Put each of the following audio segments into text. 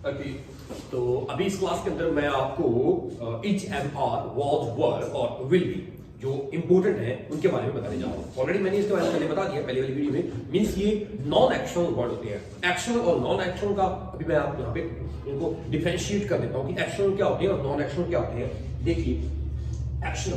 Okay, तो अभी इस क्लास के अंदर मैं आपको is am are was were और विल बी जो इंपॉर्टेंट है उनके बारे में बताने जा रहा हूँ। ऑलरेडी मैंने इसके बारे में पहले बता दिया पहले वाली वीडियो में। मींस ये नॉन एक्शनल वर्ड होते हैं। एक्शनल और नॉन एक्शनल का अभी मैं आप यहाँ पे इनको डिफरेंशिएट कर देता हूँ कि एक्शनल क्या होते हैं और नॉन एक्शनल क्या होते हैं। देखिए, एक्शन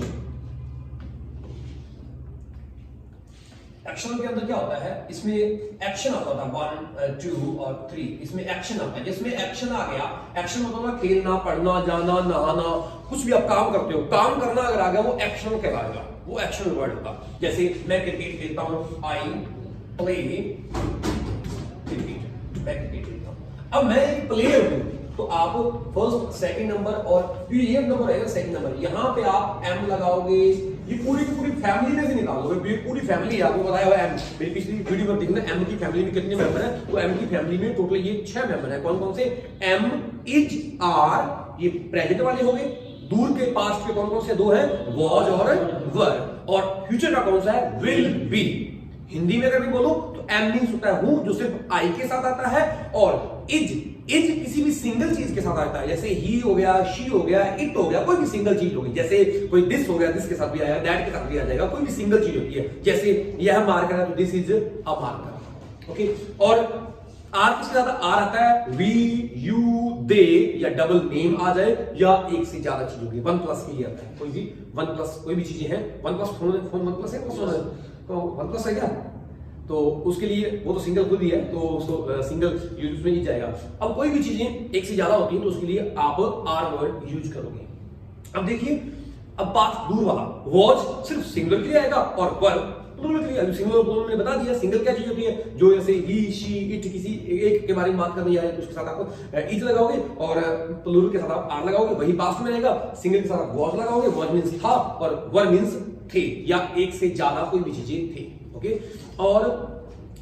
के अंदर क्या होता है, इसमें एक्शन आता था 1 2 और 3, इसमें एक्शन आता है। जिसमें एक्शन आ गया, एक्शन मतलब ना खेलना, पढ़ना, जाना, नहाना, कुछ भी आप काम करते हो, काम करना अगर आ गया वो एक्शन कहलाएगा, वो एक्शन वर्ड होता। जैसे मैं क्रिकेट खेलता हूं, आई प्ले क्रिकेट, मैं क्रिकेट खेलता हूं। अब मैं एक प्लेयर हूं तो आप फर्स्ट सेकंड नंबर और ये नंबर रहेगा सेकंड नंबर, यहां पे आप एम लगाओगे। ये पूरी की पूरी फैमिली में से निकाल दोगे, पूरी फैमिली है, आपको बताया हुआ एम। मेरी पिछली वीडियो में देखना एम की फैमिली में कितने मेंबर है, तो एम की फैमिली में टोटल ये 6 मेंबर है। कौन कौन से? एम, इज, आर, ये प्रेजेंट वाले हो गए। दूर के पास्ट के कौन कौन से 2 हैं? वॉज और वर। और फ्यूचर का कौन सा है? Will be. हिंदी में अगर मैं बोलूं तो एम मींस होता है हूं, जो सिर्फ आई के साथ आता है, और इज किसी भी सिंगल चीज के साथ आता है। जैसे ही हो गया, शी हो गया, इट हो गया, कोई भी सिंगल चीज होगी। जैसे कोई दिस हो गया, दिस के साथ भी आया, दैट के साथ भी आ जाएगा, कोई भी सिंगल चीज होती है। जैसे यह मार्कर है तो this is a marker. Okay, और आर किसके साथ? आर आता है वी, यू, दे, या डबल नेम आ जाए, या एक से ज्यादा चीज होगी। 1 प्लस के लिए आता है, कोई भी 1 प्लस कोई भी चीजें हैं। 1 प्लस फोन 1 प्लस है, 1 प्लस है क्या? तो उसके लिए वो तो सिंगल खुद ही है, तो उसको सिंगल यूज में ही जाएगा। अब कोई भी चीजें एक से ज्यादा होती हैं तो उसके लिए आप आर वर्ड यूज करोगे। अब देखिए, अब बात दूर वाला, वॉज सिर्फ सिंगल के लिए आएगा और वर प्लूरल के लिए। सिंगल और प्लूरल मैंने बता दिया। सिंगल क्या चीज होती है? जो जैसे ही, शी, इट, किसी एक के बारे में बात करनी है तो उसके साथ आप इज लगाओगे, और प्लूरल के साथ आप आर लगाओगे, वही पास्ट में रहेगा। सिंगल के साथ आप वॉज लगाओगे, वॉज मींस था, और वर मींस थे, या एक से ज्यादा कोई भी चीजें थे। ओके, और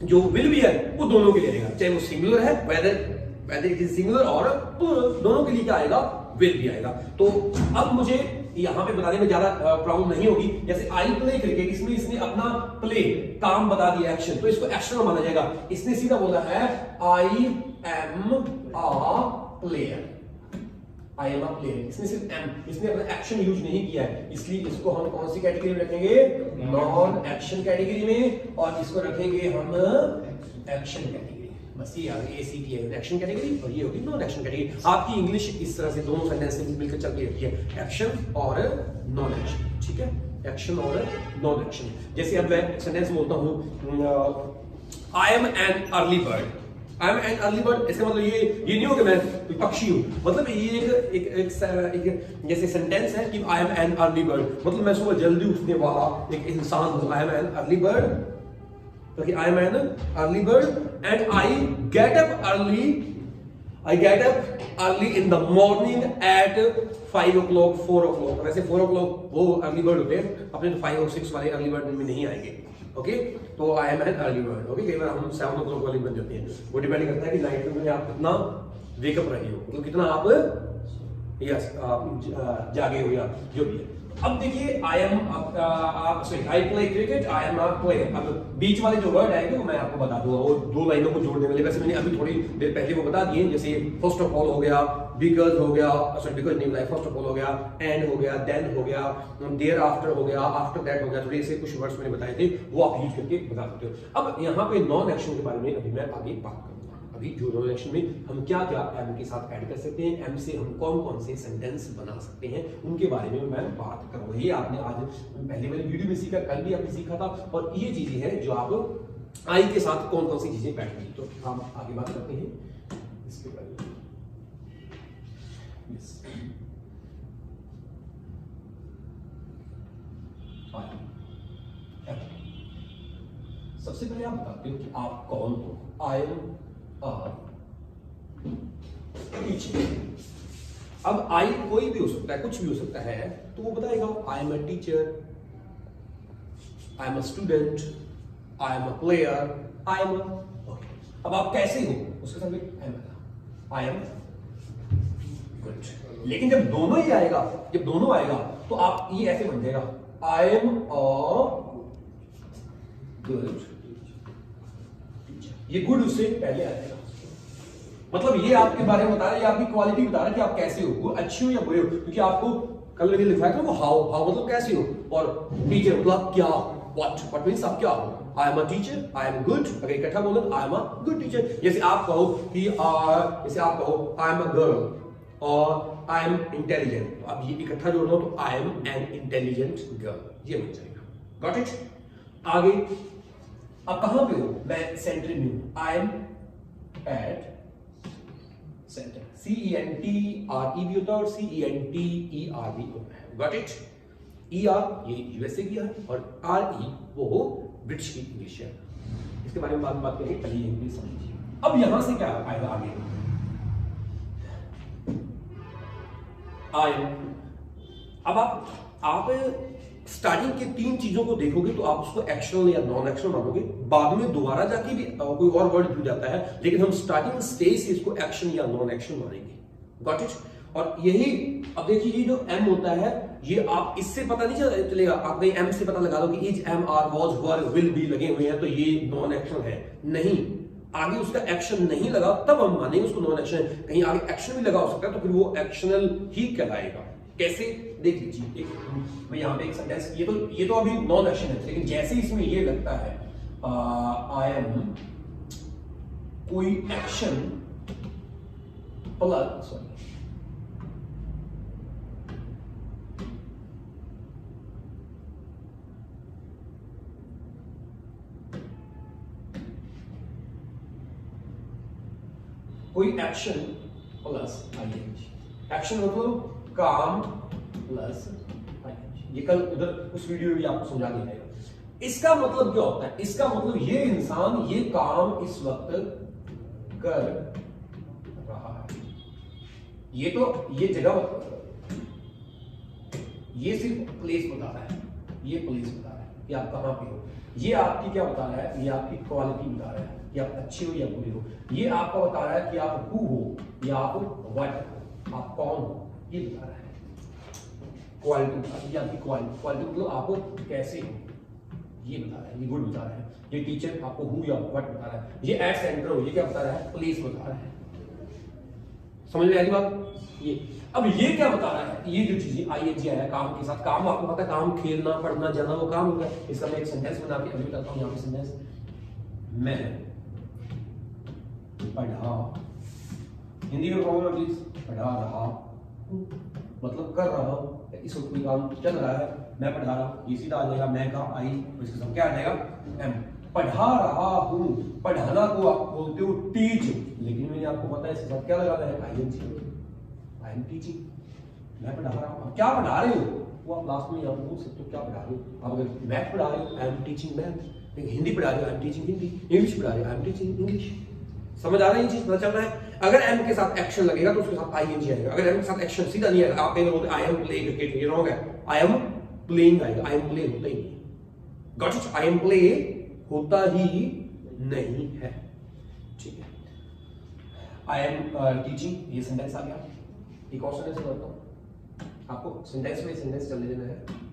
जो विल भी है वो दोनों के लिए आएगा, चाहे वो सिंगुलर है, वेदर इट इज सिंगुलर और प्लूरल, दोनों के लिए क्या आएगा? विल भी आएगा। तो अब मुझे यहां पे बताने में ज्यादा प्रॉब्लम नहीं होगी। जैसे आई प्ले क्रिकेट, इसमें इसने अपना प्ले काम बता दिया, एक्शन, तो इसको एक्शन माना जाएगा। इसने सीधा बोला है I am a player, I am a player. इसने सिर्फ एम, इसने अपना एक्शन यूज नहीं किया है, इसलिए इसको हम कौन सी कैटेगरी में रखेंगे? नॉन एक्शन कैटेगरी में, और इसको रखेंगे हम एक्शन कैटेगरी। बस ये आ गई, एसी की है एक्शन कैटेगरी और ये होगी नॉन एक्शन कैटेगरी। आपकी इंग्लिश इस तरह से दोनों सेंटेंस से मिलकर चलती रहती है, एक्शन और नॉन एक्शन। ठीक है, एक्शन और नॉन एक्शन। जैसे अब मैं सेंटेंस बोलता हूं, I am an early bird. I am an early bird, इसका मतलब ये नहीं हो कि मैं पक्षी हूं, मतलब ये एक जैसे सेंटेंस है कि I am an early bird, मतलब मैं सुबह जल्दी उठने वाला एक इंसान हूं। I am an early bird, तो I am an early bird and I get up early in the morning at 5 o'clock 4 o'clock। वैसे 4 o'clock वो अर्ली बर्ड होते हैं, अपने 5 और 6 वाले अर्ली बर्ड में नहीं आएंगे। ओके, तो I am an early bird. Okay, कई बार हम 7 o'clock वाली बन जाते हैं, वो डिपेंड करता है कि नाइट में आप कितना वेकअप रहे हो, मतलब कितना आप जागे हो या जो भी है। अब देखिए, I am sorry I play cricket, I am not play. अब बीच वाले जो वर्ड आएंगे वो मैं आपको बता दूंगा, वो 2 लाइनों को जोड़ने वाले। वैसे मैंने अभी थोड़ी देर पहले वो बता दिए, जैसे फर्स्ट ऑफ ऑल हो गया, बिकॉज हो गया, सॉरी बिकॉज नहीं लाइक, फर्स्ट ऑफ ऑल हो गया, एंड हो गया, देन हो गया, देयर आफ्टर हो गया, आफ्टर दैट हो गया। थोड़े से कुछ वर्ड्स मैंने बताए थे, वो आप यूज करके बता सकते हो। अब यहाँ पे नॉन एक्शन के बारे में अभी मैं आगे बात करूंगा। अभी जो नॉन एक्शन में हम क्या क्या एम के साथ ऐड कर सकते हैं, एम से हम कौन कौन से सेंटेंस बना सकते हैं, उनके बारे में मैं बात करूंगा। ये आपने आज पहले वाली वीडियो में सीखा, कल भी आपने सीखा था, और ये चीजें हैं जो आप आई के साथ कौन कौन सी चीजें ऐड करें। तो हम आगे बात करते हैं इसके बारे में। सबसे पहले आप बताते हो कि आप कौन हो। I am teacher. अब आई कोई भी हो सकता है, कुछ भी हो सकता है, तो वो बताएगा I am a teacher, I am a student, I am a player, I am okay. अब आप कैसे हो उसके साथ आई एम गुड। लेकिन जब दोनों ही आएगा, जब दोनों आएगा तो आप ये ऐसे बन जाएगा, I am a good teacher. ये गुड उससे पहले आएगा, मतलब ये आपके बारे में बता रहा है, ये आपकी क्वालिटी बता रहा है कि आप कैसे हो, वो अच्छे हो या बुरे हो, क्योंकि आपको कल मैंने लिखा था वो हाउ मतलब कैसे हो, और टीचर मतलब क्या, व्हाट मींस आप क्या हो। I am a teacher, I am good, अगर इकट्ठा बोलो I am a good teacher. जैसे आप कहो कि जैसे आप कहो आई एम अ गर्ल और आई एम इंटेलिजेंट, तो अब ये इकट्ठा जोड़ दो तो I am an intelligent girl, ये बन जाएगा। Got it. आगे अब कहां पे हो, मैं सेंटर में हूं, I M at centre, CENTRE भी होता है और CENTER भी होता है। Got it. ER ये यूएसए की है और RE वो ब्रिटिश की इंग्लिश है, इसके बारे में बाद में बात करेंगे, पहले इंग्लिश समझिए। अब यहां से क्या आएगा आगे, आई एम। अब आप स्टार्टिंग के 3 चीजों को देखोगे तो आप उसको एक्शनल या नॉन एक्शनल मानोगे, बाद में दोबारा जाके भी कोई और वर्ड जुड़ जाता है, लेकिन हम स्टार्टिंग स्टेज से इसको एक्शन या नॉन एक्शन मानेंगे। Got it. और यही अब देखिए ये जो एम होता है, ये आप इससे पता नहीं चलेगा, आप कहीं एम से पता लगा दो कि is, am, are, was, were, will भी लगे हुए हैं तो ये नॉन एक्शन है, नहीं, आगे उसका एक्शन नहीं लगा तब हम मानेंगे उसको नॉन एक्शन है। कहीं आगे एक्शन भी लगा हो सकता है तो फिर वो एक्शनल ही कहलाएगा। कैसे, देख लीजिए, मैं यहाँ पे एक सेंटेंस, ये तो अभी नॉन एक्शन है, लेकिन जैसे इसमें ये लगता है आई एम कोई एक्शन प्लस, सॉरी कोई एक्शन प्लस आईएनजी, एक्शन मतलब काम प्लस आईएनजी, ये कल उधर उस वीडियो में आपको समझा दिया जाएगा। इसका मतलब क्या होता है, इसका मतलब ये इंसान ये काम इस वक्त कर रहा है, ये तो ये जगह, ये सिर्फ प्लेस बता रहा है, ये प्लेस बता रहा है कि आप कहां पे हो, ये आपकी क्या बता रहा है, ये आपकी क्वालिटी बता रहा है कि आप अच्छे हो या बुरे हो, ये आपका बता रहा है कि आप हु हो या आप व्हाट हो, आप कौन हो, ये बता रहा है। क्वालिटी, ये आपकी क्वालिटी मतलब आप कैसे हो, ये बता रहा है, ये गुड बता रहा है। ये टीचर आपको हु या व्हाट बता रहा है। ये एट सेंटर हो, ये क्या बता रहा है, प्लेस बता रहा है। समझ में आ रही बात? ये अब ये क्या बता रहा है, ये जो चीजें आईएनजी आया काम के साथ, काम आपको पता है, काम खेलना पढ़ना जाना वो काम हो गया। इसका मैं एक सेंटेंस बना के अभी बताता हूँ। यहाँ पे सेंटेंस, मैं पढ़ा, हिंदी में कहोगे प्लीज, पढ़ा रहा मतलब कर रहा हूं, इस वक्त कोई काम चल रहा है, मैं पढ़ा रहा हूं, ये सीधा आ जाएगा मैं का आई, इसके साथ क्या आ जाएगा एम। पढ़ा रहा हूं, पढ़ाना को आप बोलते हो टीच, लेकिन मैंने आपको पता है इसके साथ क्या लगाना है, आईएनजी, आई एम टीचिंग, मैं पढ़ा रहा हूं। क्या पढ़ा रहे हो वो आप लास्ट में यहाँ पे बोल सकते हो, क्या पढ़ा रहे हो। आप अगर मैथ पढ़ा रहे हो I am teaching math, Hindi पढ़ा रहे हो I am teaching Hindi, English पढ़ा रहे हो आई एम टीचिंग इंग्लिश। समझ आ रही है चीज, पता चल रहा है। अगर एम के साथ एक्शन लगेगा तो उसके साथ आईएनजी आएगा, अगर एम के साथ एक्शन सीधा नहीं आएगा, आप कहीं बोलते आई एम प्लेइंग क्रिकेट, ये रॉन्ग है, आई एम प्लेइंग आएगा, आई एम प्ले होता ही नहीं। Got it, I am play होता ही नहीं है, ठीक है। आई एम टीचिंग, ये सेंटेंस आ गया। एक और सेंटेंस करता हूं आपको, सेंटेंस में सेंटेंस चलने देना है।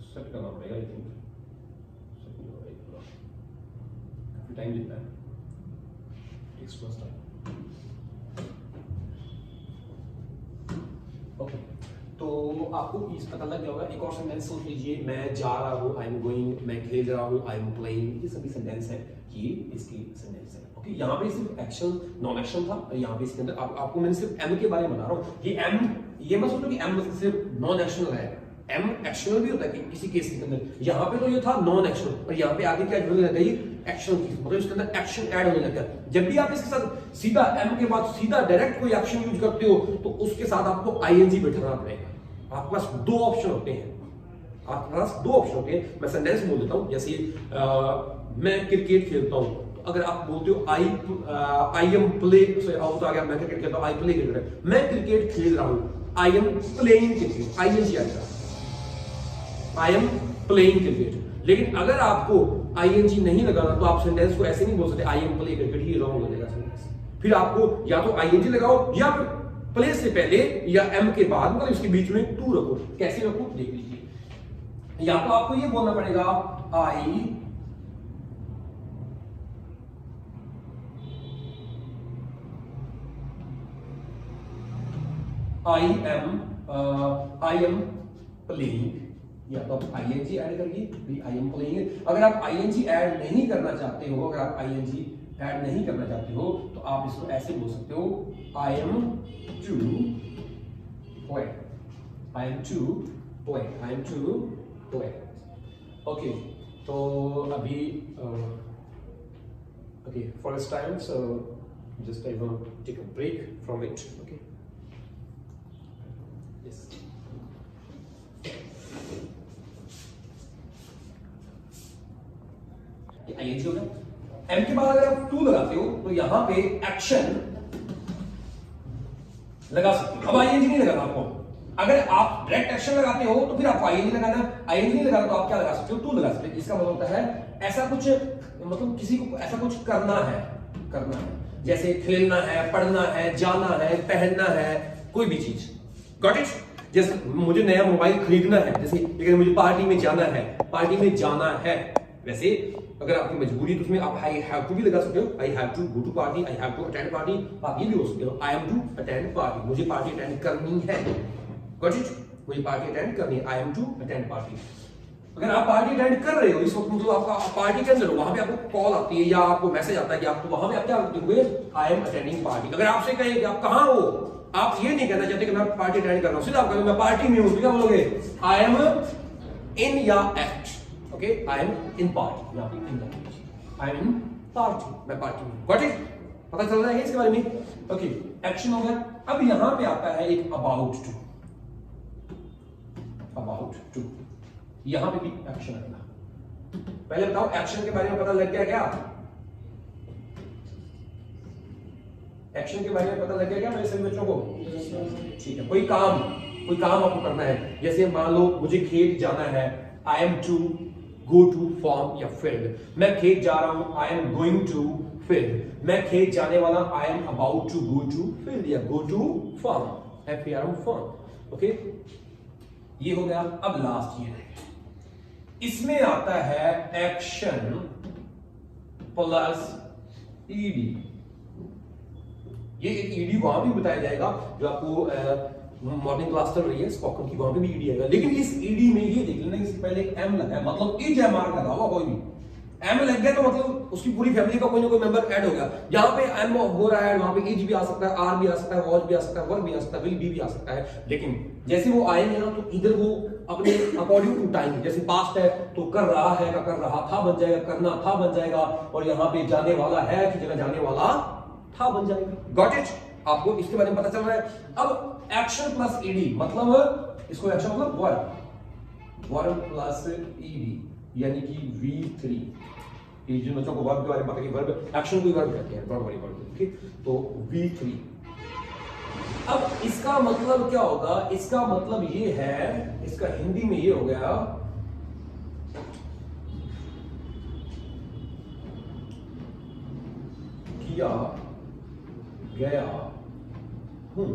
सेट करना पड़ेगा, आई थिंक सेट नहीं हो रहा है, थोड़ा काफी टाइम लेता है, टेक्स प्लस टाइम। ओके, तो आपको इस पता लग गया होगा। एक और सेंटेंस सोच लीजिए, मैं जा रहा हूँ, आई एम गोइंग, मैं खेल रहा हूँ, आई एम प्लेइंग, ये सभी सेंटेंस है, ये इसकी सेंटेंस है। ओके, यहाँ पे सिर्फ एक्शन नॉन एक्शन था, यहाँ पे इसके अंदर आपको मैंने सिर्फ एम के बारे में बता रहा हूँ। ये एम, ये मत सोचो कि एम सिर्फ नॉन एक्शनल है, एम एक्शनल भी होता है कि किसी केस के अंदर। यहाँ पे तो ये था नॉन एक्शनल, और यहाँ पे आगे क्या होने लगा, ये एक्शन की, मतलब इसके अंदर एक्शन ऐड होने लगा। जब भी आप इसके साथ सीधा एम के बाद सीधा डायरेक्ट कोई एक्शन यूज करते हो तो उसके साथ आपको आईएनजी बैठाना पड़ेगा। आपके पास दो ऑप्शन होते हैं, आपके पास दो ऑप्शन होते हैं। मैं सेंटेंस बोल देता हूं, जैसे मैं क्रिकेट खेलता हूं, तो अगर आप बोलते हो आई एम प्ले, आउट आ गया, मैं क्रिकेट खेलता हूं, आई प्ले क्रिकेट, मैं क्रिकेट खेल रहा हूं, I am playing cricket, I N G आएगा, आई एम प्लेइंग क्रिकेट। लेकिन अगर आपको आईएनजी नहीं लगाना तो आप सेंटेंस को ऐसे नहीं बोल सकते आई am play cricket, he wrong हो जाएगा सेंटेंस। फिर आपको या तो आईएनजी लगाओ या फिर प्ले से पहले या एम के बाद, मतलब इसके बीच में टू रखो। कैसे रखो देख लीजिए। या तो आपको ये बोलना पड़ेगा आई एम प्लेइंग, या तो आप आईएनजी ऐड करिए, आई एम प्लेइंग। अगर आप आईएनजी ऐड नहीं करना चाहते हो, अगर आप आईएनजी ऐड नहीं करना चाहते हो तो आप इसको ऐसे बोल सकते हो I am to play, I am to play, I am to play. Okay, तो अभी okay first time, so just I want to take a break from it. Okay, yes, ING हो गया। एम के बाद अगर आप टू लगाते हो तो यहां पे एक्शन लगा सकते हो। अब आईएनजी नहीं लगाना आपको। अगर आप डायरेक्ट एक्शन लगाते हो तो फिर आपको आईएनजी लगाना, आईएनजी नहीं लगाना तो आप क्या लगा सकते हो, टू लगा सकते हो। इसका मतलब होता है ऐसा कुछ, मतलब किसी को ऐसा कुछ करना है, करना है, जैसे खेलना है, पढ़ना है, जाना है, पहनना है, कोई भी चीज। Got it? जैसे मुझे नया मोबाइल खरीदना है, जैसे लेकिन मुझे पार्टी में जाना है, पार्टी में जाना है। वैसे अगर आपकी मजबूरी तो उसमें आप आई हैव टू भी लगा सकते हो, I have to go to party, I have to attend party. आप ये भी बोल सकते हो I am to attend party, मुझे पार्टी अटेंड करनी है। Got it? मुझे पार्टी अटेंड करनी है, I am to attend party. अगर आप पार्टी अटेंड कर रहे हो इस वक्त, मतलब आपका पार्टी के अंदर हो, वहां पे आपको कॉल आती है या आपको मैसेज आता है कि आप, तो वहां पे आप क्या लिखोगे, आई एम अटेंडिंग पार्टी। अगर आपसे कहे कि आप कहां हो, आप ये नहीं कहना चाहते कि मैं पार्टी अटेंड कर रहा हूं, सीधा आप कहोगे मैं पार्टी में हूं, तो क्या बोलोगे, आई एम इन या at. Okay, I am in party, यहां पे इन लगा, आई एम इन पार्टी, मैं पार्टी में। Got it? पता चल रहा है इसके बारे में? ओके, एक्शन हो गया। अब यहां पे आता है एक अबाउट टू, अबाउट टू, यहां पे भी एक्शन आएगा। पहले बताओ एक्शन के बारे में पता लग गया क्या? एक्शन के बारे में पता लग गया क्या मेरे सभी बच्चों को? ठीक है, कोई काम आपको करना है। जैसे मान लो मुझे खेत जाना है, I am to go to farm या फील्ड। मैं खेत जा रहा हूं, I am going to field. मैं खेत जाने वाला, I am about to go to field या go to farm, FARM farm. Okay, ये हो गया। अब लास्ट ये है, इसमें आता है एक्शन प्लस ईडी। ये एक ईडी वहां भी बताया जाएगा जो आपको मॉर्निंग क्लास चल रही है स्पोकन की, वहां पे भी ईडी आएगा। लेकिन इस ईडी में ये देख लेना, इससे पहले एक एम लगा है, मतलब इज एम आर लगा हुआ, कोई भी एम लग गया तो मतलब उसकी पूरी फैमिली का कोई ना कोई मेंबर ऐड हो गया। यहाँ पे एम हो रहा है, वहां पे इज भी आ सकता है, आर भी आ सकता है, वॉज भी आ सकता है, वर्ब भी आ सकता है, विल भी आ सकता है। लेकिन जैसे वो आएंगे ना तो इधर वो अपने अकॉर्डिंग टू टाइम, जैसे पास्ट है तो कर रहा है का कर रहा था बन जाएगा, करना था बन जाएगा, और यहाँ पे जाने वाला है की जगह जाने वाला था बन जाएगा। Got it? आपको इसके बारे में पता चल रहा है। अब एक्शन प्लस ईडी मतलब, इसको एक्शन मतलब वर्ब, वर्ब प्लस ईडी यानी कि V3। ये जिन बच्चों को वर्ब के बारे में पता है कि वर्ब एक्शन को वर्ब कहते हैं, वर्ब ओके, तो V3। अब इसका मतलब क्या होगा? इसका मतलब ये है, इसका हिंदी में ये हो गया किया गया हूं।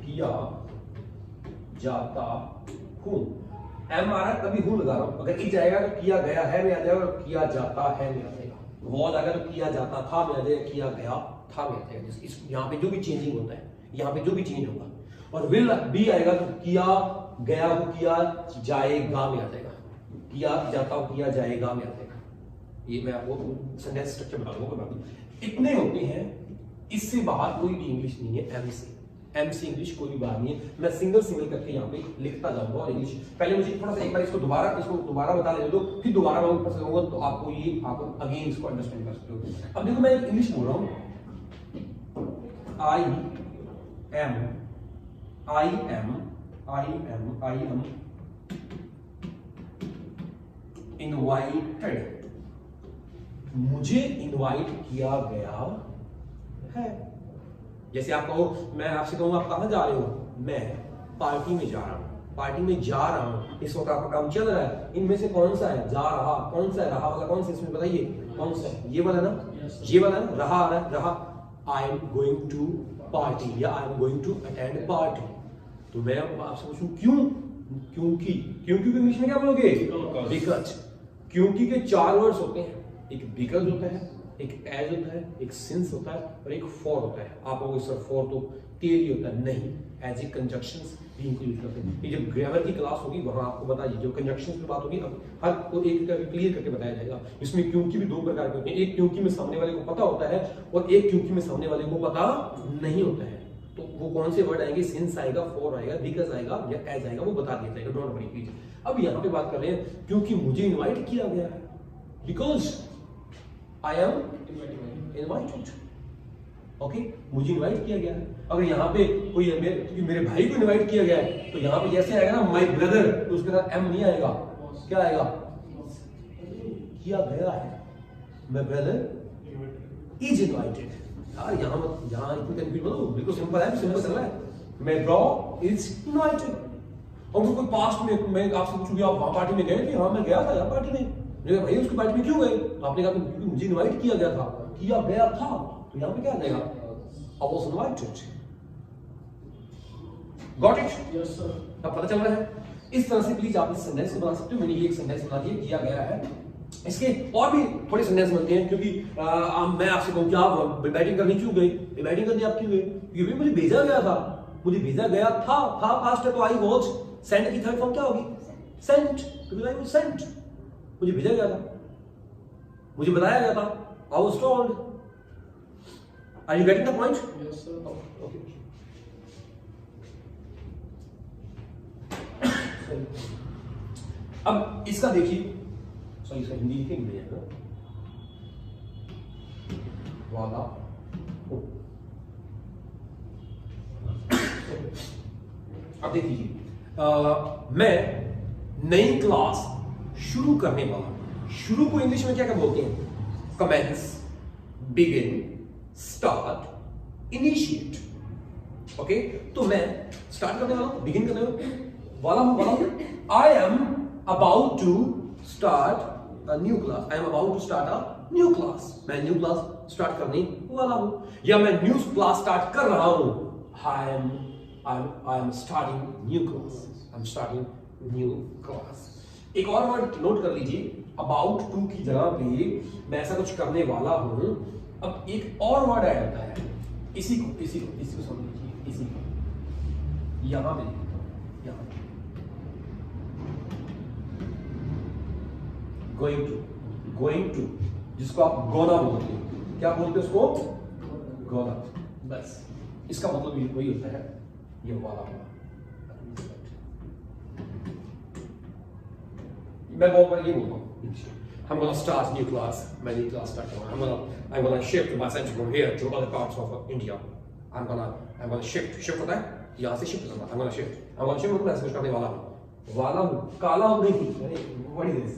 किया जाता हूं, एम आ रहा है तभी हूं लगा रहा हूं। अगर ई जाएगा तो किया गया है में आ जाएगा, और किया जाता है में आ जाएगा। वॉज आएगा तो किया जाता था में आ जाएगा, किया गया था में आ जाएगा। इस यहां पे जो भी चेंजिंग होता है, यहां पे जो भी चेंज होगा, और विल भी आएगा तो किया गया हो, किया जाएगा में आ जाएगा, किया जाता हो, किया जाएगा में आ जाएगा। ये मैं आपको सेंटेंस स्ट्रक्चर बता दूंगा। इतने होते हैं, इससे बाहर कोई भी इंग्लिश नहीं है एम से। MC इंग्लिश कोई भी बात नहीं है, मैं सिंगल सिंगल करके यहाँ पे लिखता जाऊंगा। और इंग्लिश पहले मुझे थोड़ा सा एक बार इसको दोबारा बता देने दो, फिर दोबारा मैं ऊपर से कहूंगा तो आपको ये आप अगेन इसको अंडरस्टैंड कर सकते हो। अब देखो मैं इंग्लिश बोल रहा हूँ, I am invited, मुझे इनवाइट किया गया है। जैसे आप कहो, मैं आपसे कहूँ आप कहाँ जा रहे हो, मैं पार्टी में जा रहा हूँ, पार्टी में जा रहा हूँ, इस वक्त आपका काम चल रहा है, इनमें से कौन सा है जा रहा, कौन सा है रहा वाला, कौन सा इसमें बताइए कौन सा है, ये वाला ना, ये वाला ना, रहा आ रहा है, रहा। I am going to party या I am going to attend party. तो मैं आपसे पूछूं क्यों, क्योंकि इंग्लिश में क्या बोलोगे, बिकॉज। क्योंकि के 4 वर्ड्स होते हैं, एक बिकॉज होता है, एक एज होता है, एक सिंस होता है और एक फॉर होता है। आप कहोगे सर फॉर तो थियरी होता है, नहीं, एज ए कंजक्शंस भी इंक्लूड करते हैं। ये जब ग्रामर की क्लास होगी वहां आपको बताइए, जो कंजक्शंस की बात होगी अब हर को एक क्लियर करके बताया जाएगा। इसमें क्योंकि भी 2 प्रकार के होते हैं, एक क्योंकि में सामने वाले को पता होता है और एक क्योंकि में सामने वाले को पता नहीं होता है। तो वो कौन से वर्ड आएंगे, सिंस आएगा, फॉर आएगा, बिकॉज आएगा या एज आएगा, वो बता दिया जाएगा, डोंट वरी प्लीज। अब यहाँ पे बात कर रहे हैं क्योंकि मुझे इनवाइट किया गया है, because I am invited. Okay, मुझे इनवाइट किया गया है। अगर यहाँ पे कोई मेरे भाई को इनवाइट किया गया है तो यहाँ पे जैसे आएगा ना माय ब्रदर, तो उसके साथ एम नहीं आएगा, क्या आएगा, किया गया है, माय ब्रदर इज इनवाइटेड। यार यहाँ इतनी कंफ्यूज मत हो, बिल्कुल सिंपल है, सिंपल चल रहा है, माय ब्रो इज इनवाइटेड। और कोई पास्ट में मैं आपसे पूछूंगी आप वहां पार्टी में गए थे, हाँ मैं गया था यार पार्टी में, मेरे भाई उसकी पार्टी में क्यों गए, तो आपने कहा क्योंकि मुझे इनवाइट किया गया था, किया गया था, तो यहाँ पे क्या आ जाएगा, I was invited. Got it? Yes sir. अब पता चल रहा है। इस तरह से प्लीज आप इस सेंटेंस को बना सकते हो। मैंने ये एक सेंटेंस बना दिया, किया गया है। इसके और भी थोड़े सेंटेंस बनते हैं, क्योंकि मैं आपसे कहूँ कि आप बैटिंग करने क्यों गए, बैटिंग करने आप क्यों गए, क्योंकि मुझे भेजा गया था, मुझे भेजा गया था फास्ट है तो आई वॉज, सेंड की थर्ड फॉर्म क्या होगी, sent, because I was sent, मुझे भेजा गया था, मुझे बताया गया था, I was told. Are you getting the point? Yes sir. Okay. अब इसका देखिए, सॉरी इसका हिंदी लिखेंगे ना, वाला अब देखिए मैं नई क्लास शुरू करने वाला हूं। शुरू को इंग्लिश में क्या क्या बोलते हैं, commence, begin, start, initiate. Okay, तो मैं स्टार्ट करने वाला हूं, बिगिन करने वाला हूं। I am about to start a new class, I am about to start a new class, मैं न्यू क्लास स्टार्ट करने वाला हूं, या मैं न्यू क्लास स्टार्ट कर रहा हूं, I am starting new class, I am starting new class. एक और वर्ड नोट कर लीजिए, अबाउट टू की जगह पे मैं ऐसा कुछ करने वाला हूं। अब एक और वर्ड ऐड होता है, इसी को समझ लीजिए, इसी को यहां पे लिखता हूं, यहां गोइंग टू, जिसको आप गोना बोलते हैं, क्या बोलते हैं उसको, गोना। बस इसका मतलब ये वही होता है, ये वाला होगा। मैं बहुत बार ये बोलता हूँ, I'm going to start new class. My new class start. I'm going to shift my center from here to other parts of India. I'm going to shift होता है, यहाँ से shift करना। I'm going to shift मैं ऐसे कुछ करने वाला हूँ, काला हूँ नहीं, what is this?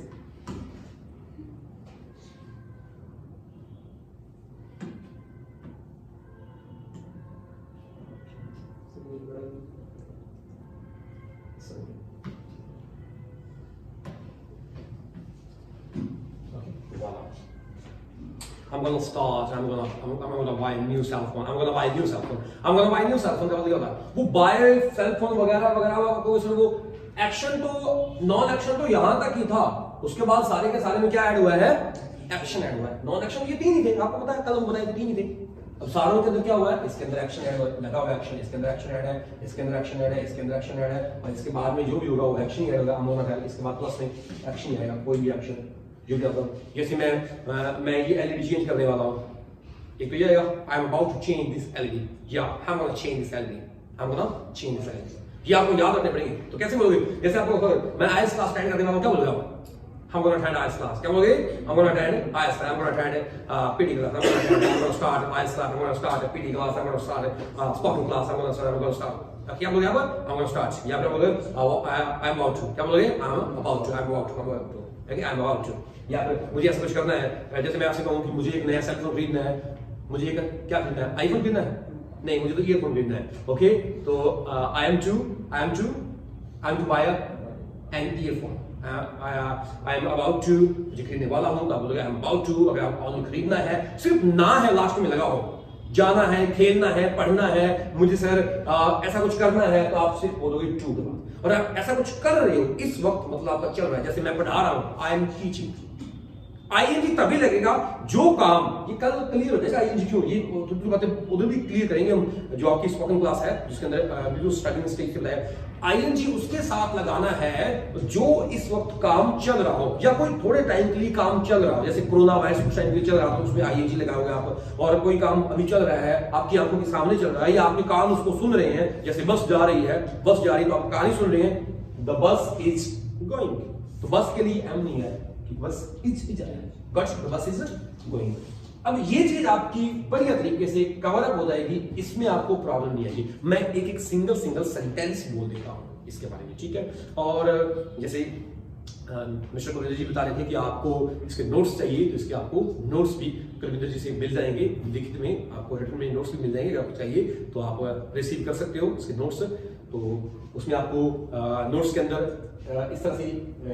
I'm going to start, I'm going to buy a new cell phone, I'm going to buy a new cell phone का मतलब क्या होता है, वो buy cell phone वगैरह को उसमें वो एक्शन तो नॉन एक्शन तो यहाँ तक ही था, उसके बाद सारे के सारे में क्या ऐड हुआ है, एक्शन ऐड हुआ है। नॉन एक्शन ये 3 ही थे, आपको पता है, कल हम बताए थे 3 ही थे। अब सारों के अंदर क्या हुआ है, इसके अंदर एक्शन ऐड हुआ है, लगा हुआ एक्शन, इसके अंदर एक्शन ऐड है, इसके अंदर एक्शन ऐड है, इसके अंदर एक्शन ऐड है, और इसके बाद में जो भी होगा वो एक्शन ऐड होगा, अमोना है, इसके बाद प्लस में एक्शन आएगा, कोई भी एक्शन जो भी होगा। जैसे मैं ये एलईडी चेंज करने वाला हूँ, एक तो ये आएगा, I am about to change this LED, या I am gonna change this LED, I'm gonna change the phrase. ये आपको याद रखने पड़ेंगे। तो कैसे बोलोगे? जैसे आपको मैं IELTS क्लास अटेंड करने वाला हूं, क्या बोलोगे आप? I'm gonna attend IELTS class. क्या बोलोगे? I'm gonna attend IELTS class. I'm gonna attend PT class. I'm gonna start IELTS class. I'm gonna start PT class. I'm gonna start spoken class. I'm gonna start. क्या बोलोगे यहाँ पर? I'm gonna start. यहाँ पर बोलोगे I'm about to. क्या बोलोगे? I'm about to. I'm about to. Okay, I'm about to. या फिर मुझे ऐसा कुछ करना है, जैसे मैं आपसे कहूँ कि मुझे एक नया सेल फोन खरीदना है, मुझे एक क्या खरीदना है? आईफोन खरीदना है? नहीं, मुझे तो ईयरफोन खरीदना है। ओके, तो I am to buy an earphone. I am about to, मुझे खरीदने वाला हूँ, तो आप बोलोगे I am about to। अगर आप ऑनलाइन खरीदना है, सिर्फ ना है लास्ट में लगा हो, जाना है, खेलना है, पढ़ना है, मुझे सर ऐसा कुछ करना है, तो आप सिर्फ बोलोगे टू के बाद। और आप ऐसा कुछ कर रहे हो इस वक्त, मतलब आपका चल रहा है, जैसे मैं पढ़ा रहा हूँ, आई एम टीचिंग। आईएनजी तभी लगेगा जो काम, ये कल क्लियर हो जाएगा आईएनजी क्यों, ये थोड़ी बातें उधर भी क्लियर करेंगे हम, जो आपकी स्पोकन क्लास है जिसके अंदर बिल्कुल स्टार्टिंग स्टेज पे है। आईएनजी उसके साथ लगाना है जो इस वक्त काम चल रहा हो, या कोई थोड़े टाइम के लिए काम चल रहा हो, जैसे कोरोना वायरस कुछ टाइम के लिए चल रहा हो, तो उसमें आईएनजी लगाओगे आप। और कोई काम अभी चल रहा है, आपकी आंखों के सामने चल रहा है, या आपके कान उसको सुन रहे हैं, जैसे बस जा रही है तो आप कहानी सुन रहे हैं, द बस इज गोइंग। तो बस के लिए एम नहीं है, बस इज बस इज गोइंग। अब ये चीज आपकी बढ़िया तरीके से कवर अप हो जाएगी, इसमें आपको प्रॉब्लम नहीं आएगी। मैं एक सिंगल सेंटेंस बोल देता हूं इसके बारे में, ठीक है। और जैसे मिस्टर कुलविंदर जी बता रहे थे कि आपको इसके नोट्स चाहिए, तो इसके आपको नोट्स भी कुलविंदर जी से मिल जाएंगे, लिखित में आपको रिटन में नोट्स भी मिल जाएंगे। अगर आपको चाहिए तो आप रिसीव कर सकते हो इसके नोट्स। तो उसमें आपको नोट्स के अंदर इस तरह से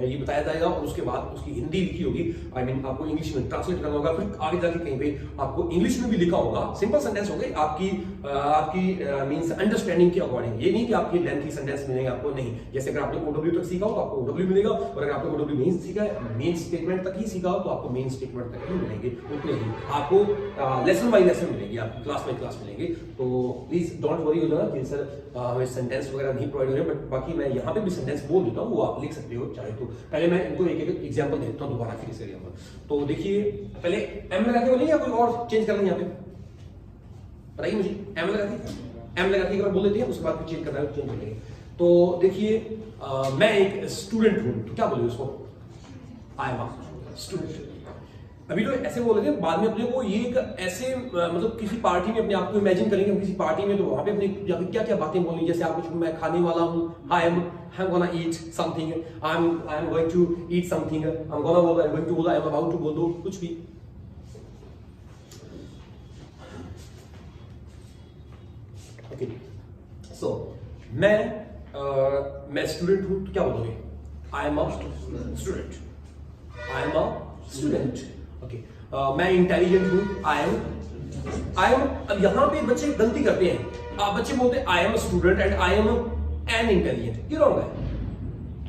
ये बताया जाएगा, और उसके बाद उसकी हिंदी लिखी होगी, आई मीन आपको इंग्लिश में ट्रांसलेट करना होगा, फिर आगे जाके कहीं पे आपको इंग्लिश में भी लिखा होगा। सिंपल सेंटेंस होंगे आपकी मींस अंडरस्टैंडिंग के अकॉर्डिंग। ये नहीं कि आपकी लेंथी सेंटेंस मिलेंगे आपको, नहीं। जैसे अगर आपने ओडब्ल्यू तक सीखा हो तो आपको ओडब्ल्यू मिलेगा, और अगर आपने ओडब्ल्यू नहीं सीखा है, मेन स्टेटमेंट तक ही सीखा हो, तो आपको मेन स्टेटमेंट तक ही मिलेंगे, उतने ही आपको लेसन बाय लेसन मिलेंगे, आपकी क्लास बाय क्लास मिलेंगे। तो प्लीज डोंट वरी हो जाना कि सर हमें सेंटेंस वगैरह नहीं प्रोवाइड हो रहे, बट बाकी मैं यहाँ पे भी सेंटेंस बोल देता हूँ, वो आप लिख सकते हो चाहे तो। पहले मैं इनको एक एक एग्जांपल देता हूँ दोबारा फिर इस एरिया पर। तो देखिए, पहले एम लगा के बोलेंगे या कोई और चेंज करना है यहाँ पे, बताइए मुझे। एम लगा के एक बार बोल देते हैं, उसके बाद चेंज करना है, चेंज करेंगे। तो देखिए, मैं एक स्टूडेंट हूँ, तो क्या बोलोगे उसको? I am a student. अभी तो ऐसे बोल रहे थे, बाद में अपने को ये एक ऐसे मतलब किसी पार्टी में अपने आप को इमेजिन करेंगे हम किसी पार्टी में, तो वहां पे अपने क्या क्या बातें बोलनी, जैसे आप कुछ मैं खाने वाला हूँ, I am gonna eat something, I am going to eat something, I am gonna बोल, आई एम गोइंग टू बोल, आई एम अबाउट टू बोल दो, कुछ भी। ओके, सो मैं स्टूडेंट हूँ, तो क्या बोलोगे? I am a student, I am a student. Okay, मैं इंटेलिजेंट हूँ, आई एम। अब यहाँ पे बच्चे गलती करते हैं, बच्चे बोलते हैं I am a student and I am an intelligent, ये रॉन्ग है।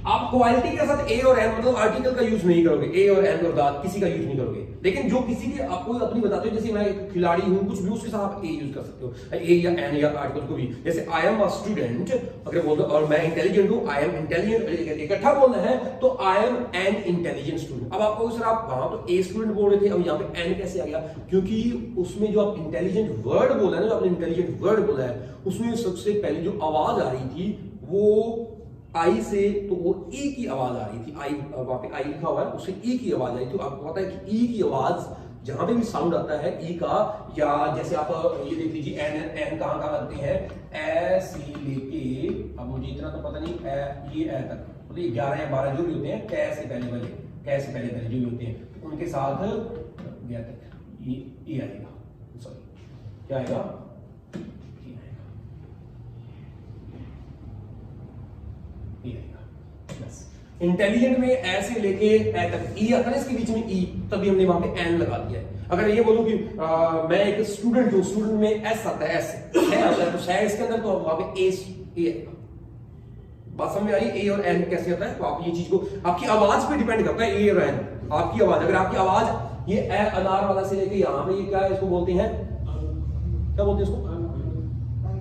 आप क्वालिटी के साथ ए और एन मतलब आर्टिकल का यूज नहीं करोगे, ए और एन और दैट किसी का यूज नहीं करोगे। लेकिन जो किसी के आपको अपनी बताते हो, जैसे मैं एक खिलाड़ी हूं, कुछ भी, उसके साथ आप ए यूज कर सकते हो, ए या एन या आर्टिकल को भी। जैसे आई एम अ स्टूडेंट अगर बोल दो, और मैं इंटेलिजेंट हूं, आई एम इंटेलिजेंट, इकट्ठा बोलना है तो I am an intelligent student. अब आपको सर आप वहां तो ए स्टूडेंट बोल रहे थे, अब यहाँ पे एन कैसे आ गया? क्योंकि उसमें जो आप इंटेलिजेंट वर्ड बोला है ना, जो आपने इंटेलिजेंट वर्ड बोला है, उसमें सबसे पहले जो आवाज आ रही थी वो आई से, तो वो ई की आवाज आ रही थी। आई, वहां पे आई लिखा हुआ है, उससे ई की आवाज आई थी। आपको पता है कि ई की आवाज जहां पे भी साउंड आता है ई का, या जैसे आप ये देख लीजिए एन कहां बनते हैं, ए सी लेके, अब मुझे इतना तो पता नहीं, ये ए तक, मतलब 11 या 12 जो भी होते हैं, कै से पहले जो भी होते हैं, तो उनके साथ गया तक ये आएगा, सॉरी क्या आएगा, इंटेलिजेंट में ऐसे लेके ए तक ई आता है, इसके बीच में ई, तभी हमने वहां पे एन लगा दिया है। अगर ये बोलूं कि मैं एक स्टूडेंट हूं, स्टूडेंट में एस आता है, एस आता है, तो शायद इसके अंदर तो वहां पे ए बात समझ में आ रही है? ए और एन कैसे आता है? तो आप ये चीज को, आपकी आवाज पे डिपेंड करता है ए और एन। आपकी आवाज, अगर आपकी आवाज ये ए अनार वाला से लेके यहाँ पे, ये क्या है, इसको बोलते हैं, क्या बोलते हैं इसको,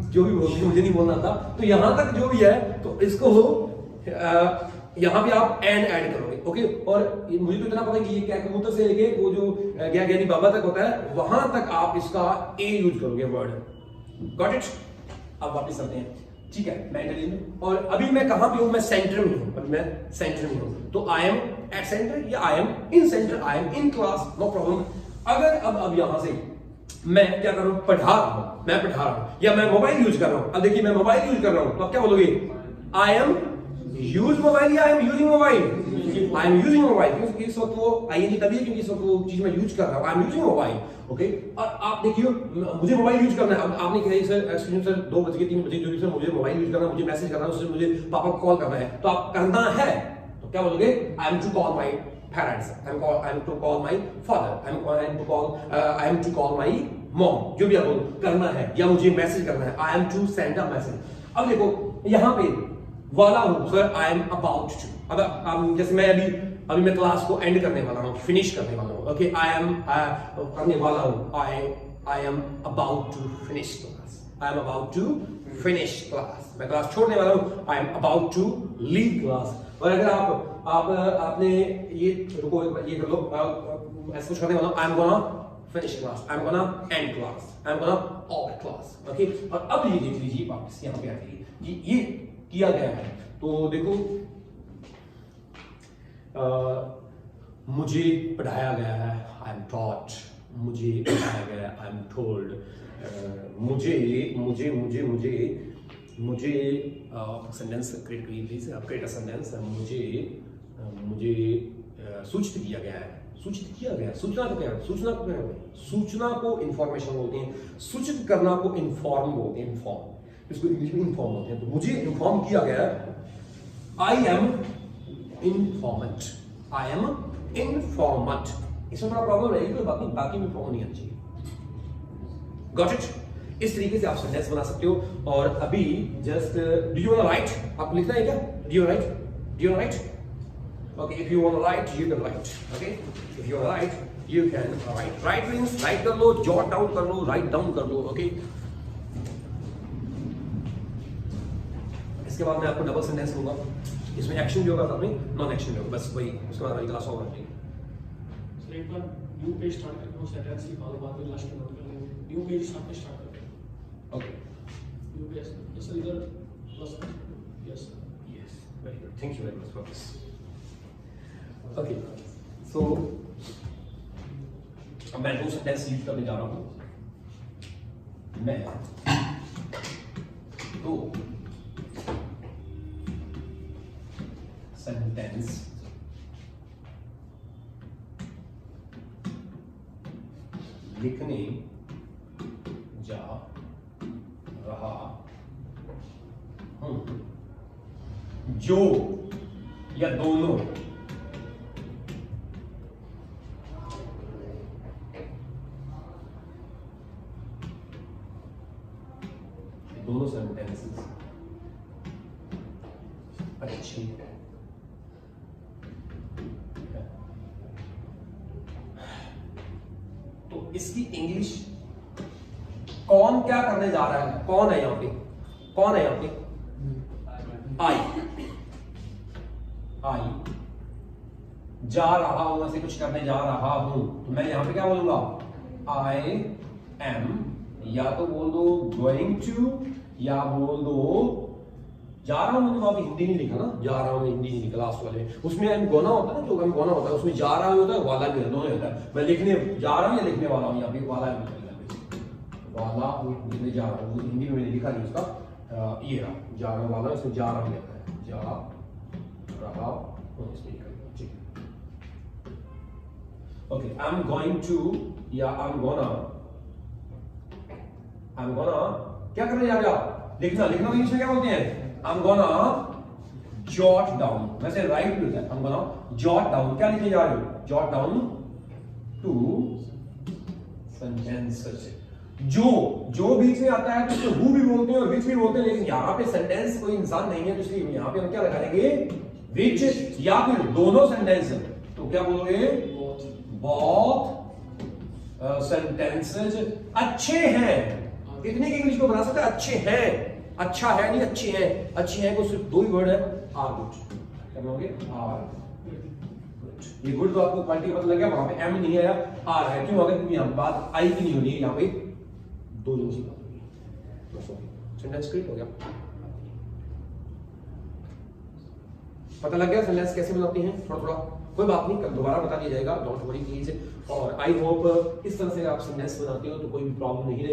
जो भी बोलते हैं, मुझे नहीं बोलना था, तो यहां तक जो भी है, तो इसको यहां पे आप एंड ऐड करोगे। ओके, और मुझे तो इतना पता है कि ये क्या कबूतर से लेके वो जो गया ज्ञानी बाबा तक होता है, वहां तक आप इसका ए यूज करोगे वर्ड। Got it? अब वापस चलते हैं। ठीक है, मैं इंटेलिजेंट हूं। और अभी मैं कहां पे हूं? मैं सेंटर में हूं, अभी मैं सेंटर में हूं। तो आई एम एट सेंटर या I am in centre, I am in class, no problem. अगर अब यहां से मैं क्या कर रहा हूं? पढ़ा रहा हूं, मैं पढ़ा रहा हूं, या मैं मोबाइल यूज कर रहा हूं। अब देखिए मैं मोबाइल यूज कर रहा हूं, तो आप क्या बोलोगे? आई एम यूज मोबाइल या I am using mobile? I am using mobile, क्योंकि इस वक्त वो आईएनजी तभी है क्योंकि इस वक्त वो चीज मैं यूज कर रहा हूं, I am using mobile. Okay, और आप देखिए मुझे मोबाइल यूज करना है। अब आपने कहा सर एक्सक्यूज सर 2 बजे 3 बजे जो भी सर मुझे मोबाइल यूज करना है, मुझे मैसेज करना है, उससे मुझे पापा को कॉल करना है, तो आप करना है तो क्या बोलोगे? I am to call my parents, I am to call my father, I am to call my mom, जो भी आपको करना है या मुझे मैसेज करना है, I am to send a message. अब देखो यहां पे वाला हूं sir, I am about to. अब जैसे मैं अभी मैं क्लास को एंड करने वाला हूं, फिनिश करने वाला हूं। ओके, आई एम करने वाला हूं, I am about to finish class, I am about to finish class. मैं क्लास छोड़ने वाला हूं, I am about to leave class. और अगर आपने ये रुको, ये कर लो, ऐसा कुछ करने वाला हूं, I am gonna finish class, I am gonna and class, I am gonna all class. Okay, और अब ये देख लीजिए वापस यहां पे आके ये किया गया है। तो देखो मुझे पढ़ाया गया है, आई एम टॉट, मुझे पढ़ाया गया है, आई एम टोल्ड, मुझे सेंटेंस क्रिएट करिए प्लीज, क्रिएट अ सेंटेंस। मुझे सूचित किया गया है, सूचित किया गया, सूचना को क्या है? सूचना को इंफॉर्मेशन बोलते हैं, सूचित करना को इन्फॉर्म बोलते हैं, इन्फॉर्म, इसको इंग्लिश में इन्फॉर्म बोलते हैं। तो मुझे इन्फॉर्म किया गया है, आई एम इनफॉर्मेंट, आई एम इनफॉर्मेंट। इसमें थोड़ा प्रॉब्लम रहेगी, कोई बात नहीं, बाकी में प्रॉब्लम नहीं आनी चाहिए। Got it? इस तरीके से आप सेंटेंस बना सकते हो। और अभी just do you want to write? आपको लिखना है क्या? Do you write? Do you write? Okay, if you want to write you can write. Okay, if you want to write you can write. Write means write कर लो, jot down कर लो, write down कर लो। Okay, इसके बाद मैं आपको double sentence दूंगा, इसमें एक्शन भी होगा, साथ में नॉन एक्शन भी होगा, बस वही, उसके बाद हमारी क्लास ओवर हो जाएगी। सर एक बार न्यू पेज स्टार्ट करके वो सेंटेंस लिखा दो, बाद में लास्ट में नोट कर लेंगे। न्यू पेज स्टार्ट करते हैं। ओके, न्यू पेज सर इधर plus, yes yes, very good, thank you very much for this. Okay, so अब मैं 2 सेंटेंस यूज करने जा रहा हूं। मैं 2 सेंटेंस लिखने जा रहा हूं, जो या दोनों सेंटेंसेस अच्छी है। तो इसकी इंग्लिश कौन क्या करने जा रहा है? कौन है यहां पे? कौन है यहां पे? आई जा रहा हूं, ऐसे कुछ करने जा रहा हूं, तो मैं यहां पे क्या बोलूंगा? आई एम, या तो बोल दो गोइंग टू, या बोल दो जा रहा हूं। मैंने वहां पे हिंदी नहीं लिखा ना, जा रहा हूं हिंदी नहीं लिखा लास्ट वाले, उसमें एम गोना होता है ना, जो एम गोना होता है उसमें जा रहा होता है, वाला भी दोनों होता है। मैं लिखने जा रहा हूं या लिखने वाला हूं, यहाँ पे वाला भी वाला लिखने जा रहा हूं, हिंदी में मैंने लिखा नहीं उसका, ये रहा जा रहा हूं वाला, उसमें जा रहा हूं लिखा है, जा रहा हूं इसमें लिखा है। ठीक है, okay, I am going to या आई एम गोना क्या करने जा रहे हो आप? लिखना इंग्लिश में क्या बोलते हैं? I'm gonna jot down, वैसे राइट भी होता है, I'm gonna jot down, क्या लिखने जा रहे हो? Jot down 2 sentences। जो बीच में आता है तो उसको who भी बोलते हैं और which भी बोलते हैं, लेकिन यहाँ पे सेंटेंस कोई इंसान नहीं है, तो इसलिए यहाँ पे हम क्या लगा देंगे? which, या फिर दोनों सेंटेंस। तो क्या बोलोगे? both sentences अच्छे हैं। इतनी इंग्लिश को बना सकते हैं, अच्छे हैं, अच्छा है नहीं, अच्छे हैं। अच्छे हैं को सिर्फ 2 ही वर्ड है, आर गुड। क्या बोलोगे? Are good. ये गुड तो आपको क्वालिटी पता लग गया, वहां पे एम नहीं आया, आर है। क्यों? अगर यहाँ बात आई की नहीं हो रही है, यहाँ पे 2 लोगों की बात हो रही है। सेंटेंस क्रिएट हो गया। पता लग गया सेंटेंस कैसे बनाते हैं? थोड़ा थोड़ा, कोई बात नहीं, कल दोबारा बता दिया जाएगा, डोंट वरी प्लीज। और आई होप इस तरह से आप सेंटेंस बनाते हो तो कोई भी प्रॉब्लम नहीं रहेगी।